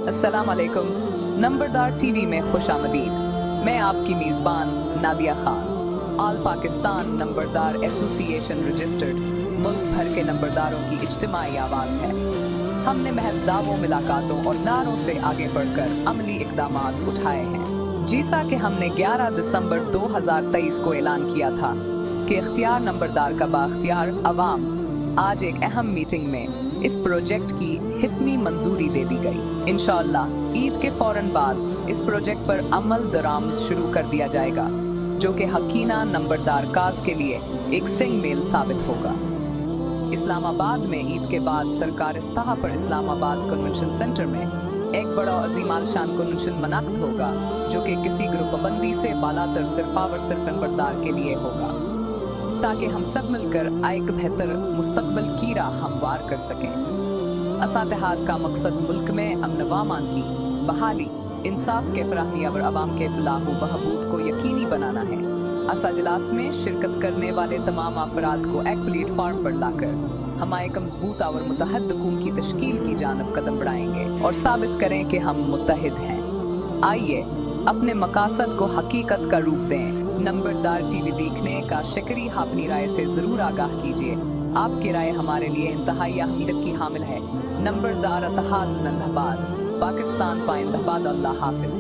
अस्सलाम वालेकुम। नंबरदार टीवी में खुश आमदीद। मैं आपकी मेज़बान नादिया खान। आल पाकिस्तान नंबरदार एसोसिएशन रजिस्टर्ड मुल्क भर के नंबरदारों की इज्तिमाई आवाज़ है। हमने महज दावों, मुलाकातों और नारों से आगे बढ़कर अमली इक़दामात उठाए हैं। जैसा कि हमने 11 दिसंबर 2023 को ऐलान किया था कि इख्तियार नंबरदार का बाख्तियार अवाम, आज एक अहम मीटिंग में इस प्रोजेक्ट की हितमी मंजूरी दे दी गई। इंशाअल्लाह ईद के फौरन बाद इस प्रोजेक्ट पर अमल दरामद शुरू कर दिया जाएगा, जो कि हकीना नंबरदार काज के लिए एक सिंग मेल साबित होगा। इस्लामाबाद में ईद के बाद सरकार इस्ताहा पर इस्लामाबाद कन्वेंशन सेंटर में एक बड़ा अजीम आलशान कन्वेंशन मनाक़द होगा, जो कि किसी ग्रुपबंदी से बालातर सिर्फ और सिर्फ नंबरदार के लिए होगा, ताकि हम सब मिलकर एक बेहतर मुस्तकबिल की राह हमवार कर सकें। असातिहाद का मकसद मुल्क में अमन व अमान की बहाली, इंसाफ के फराहमी और अवाम के फलाह व बहबूद को यकीनी बनाना है। असा इजलास में शिरकत करने वाले तमाम अफराद को एक प्लेटफार्म पर लाकर हम एक मजबूत और मुतहद कौम की तश्कील की जानब कदम बढ़ाएंगे और साबित करें कि हम मुत्तहिद हैं। आइए अपने मकासद को हकीकत का रूप दें। नंबरदार टीवी देखने का शुक्रिया। अपनी राय से जरूर आगाह कीजिए। आपकी राय हमारे लिए इंतहाई अहमियत की हामिल है। नंबरदार इत्तेहाद जिंदाबाद, पाकिस्तान पाइंदाबाद। अल्लाह हाफिज।